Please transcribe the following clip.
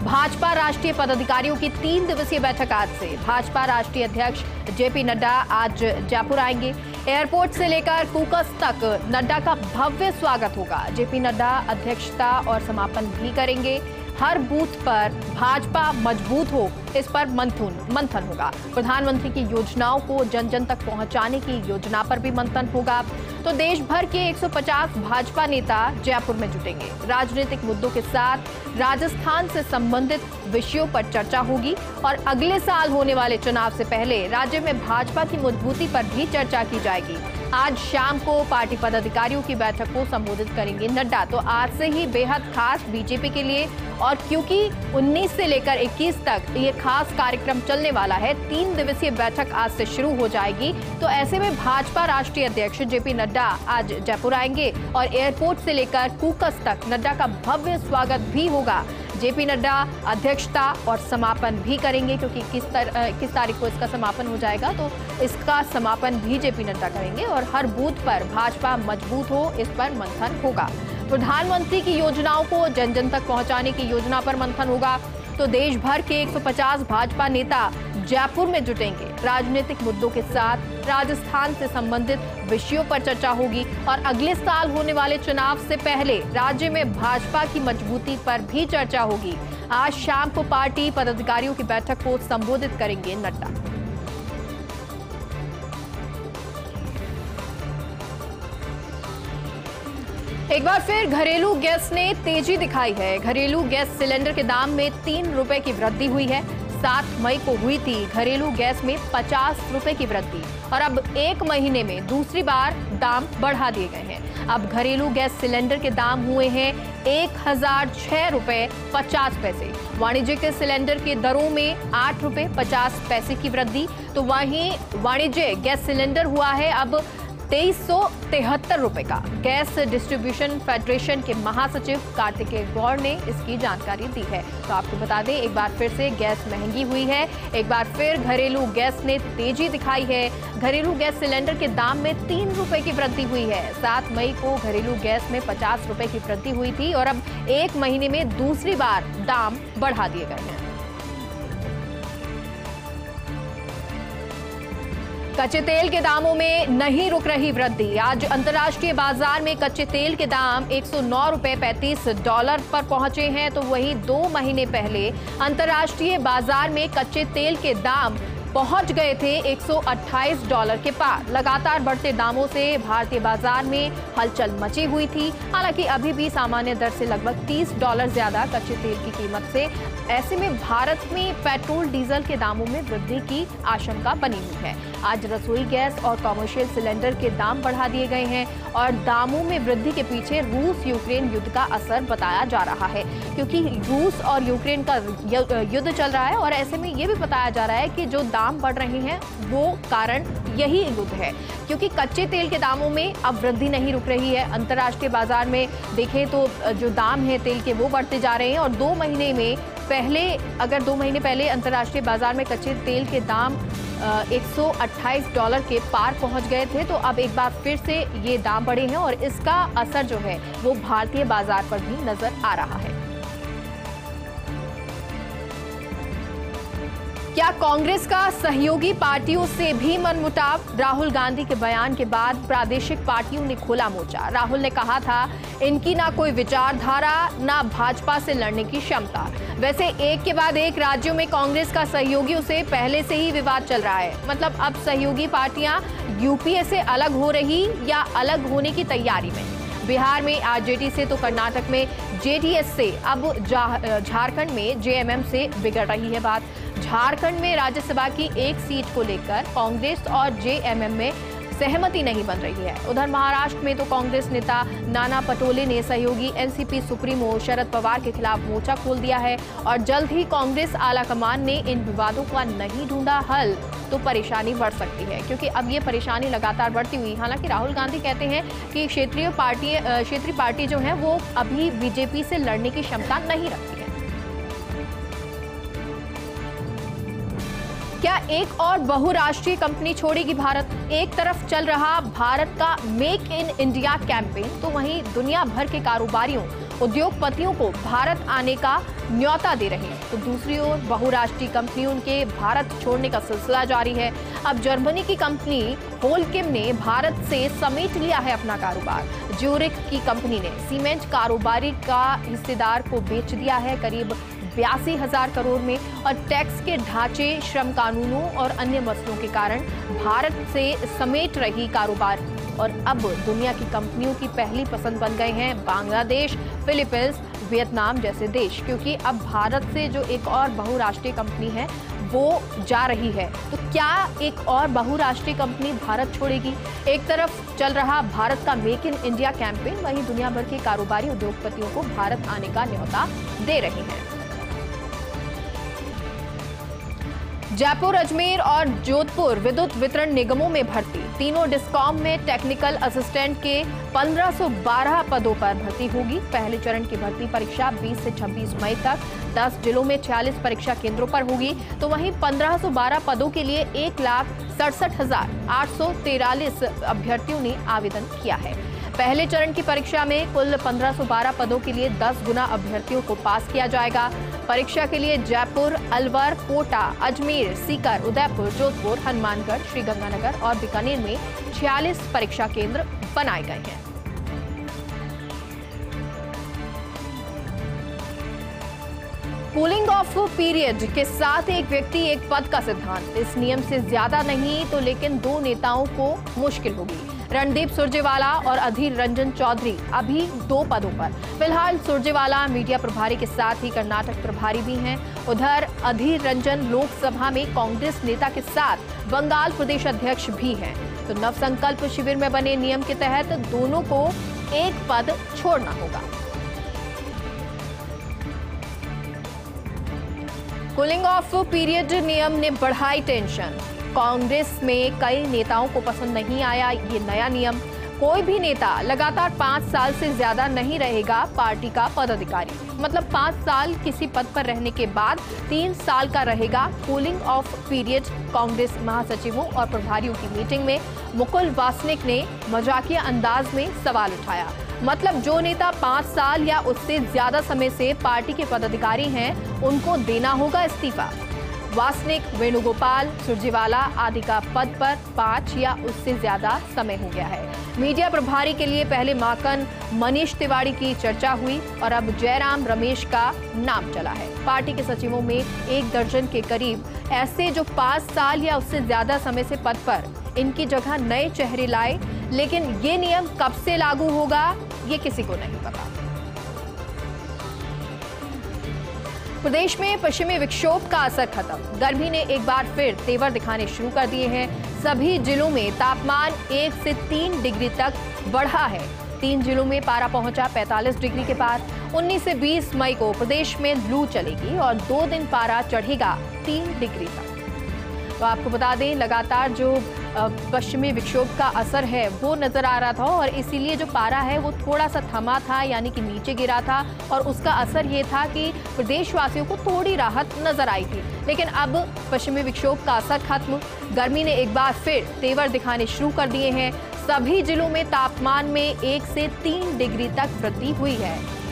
भाजपा राष्ट्रीय पदाधिकारियों की 3 दिवसीय बैठक आज से। भाजपा राष्ट्रीय अध्यक्ष जेपी नड्डा आज जयपुर आएंगे। एयरपोर्ट से लेकर कूकस तक नड्डा का भव्य स्वागत होगा। जेपी नड्डा अध्यक्षता और समापन भी करेंगे। हर बूथ पर भाजपा मजबूत हो, इस पर मंथन होगा। प्रधानमंत्री की योजनाओं को जन जन तक पहुंचाने की योजना पर भी मंथन होगा। तो देश भर के 150 भाजपा नेता जयपुर में जुटेंगे। राजनीतिक मुद्दों के साथ राजस्थान से संबंधित विषयों पर चर्चा होगी और अगले साल होने वाले चुनाव से पहले राज्य में भाजपा की मजबूती पर भी चर्चा की जाएगी। आज शाम को पार्टी पदाधिकारियों की बैठक को संबोधित करेंगे नड्डा। तो आज से ही बेहद खास बीजेपी के लिए, और क्योंकि 19 से लेकर 21 तक ये खास कार्यक्रम चलने वाला है, 3 दिवसीय बैठक आज से शुरू हो जाएगी। तो ऐसे में भाजपा राष्ट्रीय अध्यक्ष जेपी नड्डा आज जयपुर आएंगे और एयरपोर्ट से लेकर कूकस तक नड्डा का भव्य स्वागत भी होगा। जेपी नड्डा अध्यक्षता और समापन भी करेंगे, क्योंकि किस तारीख को इसका समापन हो जाएगा, तो इसका समापन भी जेपी नड्डा करेंगे। और हर बूथ पर भाजपा मजबूत हो, इस पर मंथन होगा। प्रधानमंत्री की योजनाओं को जन जन तक पहुंचाने की योजना पर मंथन होगा। तो देश भर के 150 भाजपा नेता जयपुर में जुटेंगे। राजनीतिक मुद्दों के साथ राजस्थान से संबंधित विषयों पर चर्चा होगी और अगले साल होने वाले चुनाव से पहले राज्य में भाजपा की मजबूती पर भी चर्चा होगी। आज शाम को पार्टी पदाधिकारियों की बैठक को संबोधित करेंगे नड्डा। एक बार फिर घरेलू गैस ने तेजी दिखाई है। घरेलू गैस सिलेंडर के दाम में 3 रुपए की वृद्धि हुई है। 7 मई को हुई थी घरेलू गैस में 50 रुपए की वृद्धि और अब 1 महीने में दूसरी बार दाम बढ़ा दिए गए हैं। अब घरेलू गैस सिलेंडर के दाम हुए हैं 1006 रुपए 50 पैसे। वाणिज्यिक सिलेंडर के दरों में 8 रुपए 50 पैसे की वृद्धि। तो वहीं वाणिज्यिक गैस सिलेंडर हुआ है अब 2373 रुपए का। गैस डिस्ट्रीब्यूशन फेडरेशन के महासचिव कार्तिकेय गौड़ ने इसकी जानकारी दी है। तो आपको बता दें, एक बार फिर से गैस महंगी हुई है। एक बार फिर घरेलू गैस ने तेजी दिखाई है। घरेलू गैस सिलेंडर के दाम में 3 रुपए की वृद्धि हुई है। 7 मई को घरेलू गैस में 50 रुपए की वृद्धि हुई थी और अब 1 महीने में दूसरी बार दाम बढ़ा दिए गए हैं। कच्चे तेल के दामों में नहीं रुक रही वृद्धि। आज अंतर्राष्ट्रीय बाजार में कच्चे तेल के दाम 109 रुपए 35 डॉलर पर पहुंचे हैं। तो वहीं 2 महीने पहले अंतर्राष्ट्रीय बाजार में कच्चे तेल के दाम पहुंच गए थे 128 डॉलर के पार। लगातार बढ़ते दामों से भारतीय बाजार में हलचल मची हुई थी। हालांकि अभी भी सामान्य दर से लगभग 30 डॉलर ज्यादा कच्चे तेल की कीमत से ऐसे में भारत में पेट्रोल डीजल के दामों में वृद्धि की आशंका बनी हुई है। आज रसोई गैस और कमर्शियल सिलेंडर के दाम बढ़ा दिए गए हैं और दामों में वृद्धि के पीछे रूस यूक्रेन युद्ध का असर बताया जा रहा है, क्योंकि रूस और यूक्रेन का युद्ध चल रहा है और ऐसे में ये भी बताया जा रहा है कि जो दाम बढ़ रहे हैं वो कारण यही युद्ध है, क्योंकि कच्चे तेल के दामों में अब वृद्धि नहीं रुक रही है। अंतर्राष्ट्रीय बाजार में देखें तो जो दाम है तेल के वो बढ़ते जा रहे हैं और 2 महीने पहले अंतर्राष्ट्रीय बाजार में कच्चे तेल के दाम 128 डॉलर के पार पहुंच गए थे। तो अब एक बार फिर से ये दाम बढ़े हैं और इसका असर जो है वो भारतीय बाजार पर भी नजर आ रहा है। क्या कांग्रेस का सहयोगी पार्टियों से भी मनमुटाव? राहुल गांधी के बयान के बाद प्रादेशिक पार्टियों ने खोला मोर्चा। राहुल ने कहा था इनकी ना कोई विचारधारा ना भाजपा से लड़ने की क्षमता। वैसे एक के बाद एक राज्यों में कांग्रेस का सहयोगियों से पहले से ही विवाद चल रहा है। मतलब अब सहयोगी पार्टियां यूपीए से अलग हो रही या अलग होने की तैयारी में। बिहार में आरजेडी से तो कर्नाटक में जेडीएस से, अब झारखंड में जेएमएम से बिगड़ रही है बात। झारखंड में राज्यसभा की एक सीट को लेकर कांग्रेस और जेएमएम में सहमति नहीं बन रही है। उधर महाराष्ट्र में तो कांग्रेस नेता नाना पटोले ने सहयोगी एनसीपी सुप्रीमो शरद पवार के खिलाफ मोर्चा खोल दिया है और जल्द ही कांग्रेस आलाकमान ने इन विवादों का नहीं ढूंढा हल तो परेशानी बढ़ सकती है, क्योंकि अब ये परेशानी लगातार बढ़ती हुई। हालांकि राहुल गांधी कहते हैं कि क्षेत्रीय पार्टी जो है वो अभी बीजेपी से लड़ने की क्षमता नहीं रखती है। क्या एक और बहुराष्ट्रीय कंपनी छोड़ेगी भारत? एक तरफ चल रहा भारत का मेक इन इंडिया कैंपेन, तो वहीं दुनिया भर के कारोबारियों उद्योगपतियों को भारत आने का न्योता दे रहे हैं, तो दूसरी ओर बहुराष्ट्रीय कंपनियों के भारत छोड़ने का सिलसिला जारी है। अब जर्मनी की कंपनी होलकिम ने भारत से समेट लिया है अपना कारोबार। ज्यूरिख की कंपनी ने सीमेंट कारोबारी का हिस्सेदार को बेच दिया है करीब 82,000 करोड़ में, और टैक्स के ढांचे, श्रम कानूनों और अन्य मसलों के कारण भारत से समेट रही कारोबार और अब दुनिया की कंपनियों की पहली पसंद बन गए हैं बांग्लादेश, फिलीपींस, वियतनाम जैसे देश, क्योंकि अब भारत से जो एक और बहुराष्ट्रीय कंपनी है वो जा रही है। तो क्या एक और बहुराष्ट्रीय कंपनी भारत छोड़ेगी? एक तरफ चल रहा भारत का मेक इन इंडिया कैंपेन, वहीं दुनिया भर के कारोबारी उद्योगपतियों को भारत आने का न्योता दे रही हैं। जयपुर, अजमेर और जोधपुर विद्युत वितरण निगमों में भर्ती। तीनों डिस्कॉम में टेक्निकल असिस्टेंट के 1512 पदों पर भर्ती होगी। पहले चरण की भर्ती परीक्षा 20 से 26 मई तक 10 जिलों में 46 परीक्षा केंद्रों पर होगी। तो वहीं 1512 पदों के लिए 1,67,843 अभ्यर्थियों ने आवेदन किया है। पहले चरण की परीक्षा में कुल 1512 पदों के लिए 10 गुना अभ्यर्थियों को पास किया जाएगा। परीक्षा के लिए जयपुर, अलवर, कोटा, अजमेर, सीकर, उदयपुर, जोधपुर, हनुमानगढ़, श्रीगंगानगर और बीकानेर में 46 परीक्षा केंद्र बनाए गए हैं। कूलिंग ऑफ पीरियड के साथ एक व्यक्ति एक पद का सिद्धांत। इस नियम से ज्यादा नहीं तो लेकिन 2 नेताओं को मुश्किल होगी। रणदीप सुरजेवाला और अधीर रंजन चौधरी अभी 2 पदों पर। फिलहाल सुरजेवाला मीडिया प्रभारी के साथ ही कर्नाटक प्रभारी भी हैं। उधर अधीर रंजन लोकसभा में कांग्रेस नेता के साथ बंगाल प्रदेश अध्यक्ष भी हैं। तो नवसंकल्प शिविर में बने नियम के तहत दोनों को एक पद छोड़ना होगा। कूलिंग ऑफ पीरियड नियम ने बढ़ाई टेंशन। कांग्रेस में कई नेताओं को पसंद नहीं आया ये नया नियम। कोई भी नेता लगातार 5 साल से ज्यादा नहीं रहेगा पार्टी का पदाधिकारी, मतलब 5 साल किसी पद पर रहने के बाद 3 साल का रहेगा कूलिंग ऑफ पीरियड। कांग्रेस महासचिवों और प्रभारियों की मीटिंग में मुकुल वासनिक ने मजाकिया अंदाज में सवाल उठाया। मतलब जो नेता 5 साल या उससे ज्यादा समय से पार्टी के पदाधिकारी हैं, उनको देना होगा इस्तीफा। वासनिक, वेणुगोपाल, सुरजेवाला आदि का पद पर 5 या उससे ज्यादा समय हो गया है। मीडिया प्रभारी के लिए पहले माकन मनीष तिवारी की चर्चा हुई और अब जयराम रमेश का नाम चला है। पार्टी के सचिवों में 1 दर्जन के करीब ऐसे जो 5 साल या उससे ज्यादा समय से पद पर, इनकी जगह नए चेहरे लाए, लेकिन ये नियम कब से लागू होगा ये किसी को नहीं पता। प्रदेश में पश्चिमी विक्षोभ का असर खत्म। गर्मी ने एक बार फिर तेवर दिखाने शुरू कर दिए हैं। सभी जिलों में तापमान 1 से 3 डिग्री तक बढ़ा है। 3 जिलों में पारा पहुंचा 45 डिग्री के पार। 19 से 20 मई को प्रदेश में लू चलेगी और 2 दिन पारा चढ़ेगा 3 डिग्री तक। तो आपको बता दें, लगातार जो पश्चिमी विक्षोभ का असर है वो नजर आ रहा था और इसीलिए जो पारा है वो थोड़ा सा थमा था, यानी कि नीचे गिरा था, और उसका असर ये था कि प्रदेशवासियों को थोड़ी राहत नजर आई थी। लेकिन अब पश्चिमी विक्षोभ का असर खत्म, गर्मी ने एक बार फिर तेवर दिखाने शुरू कर दिए हैं। सभी जिलों में तापमान में 1 से 3 डिग्री तक वृद्धि हुई है।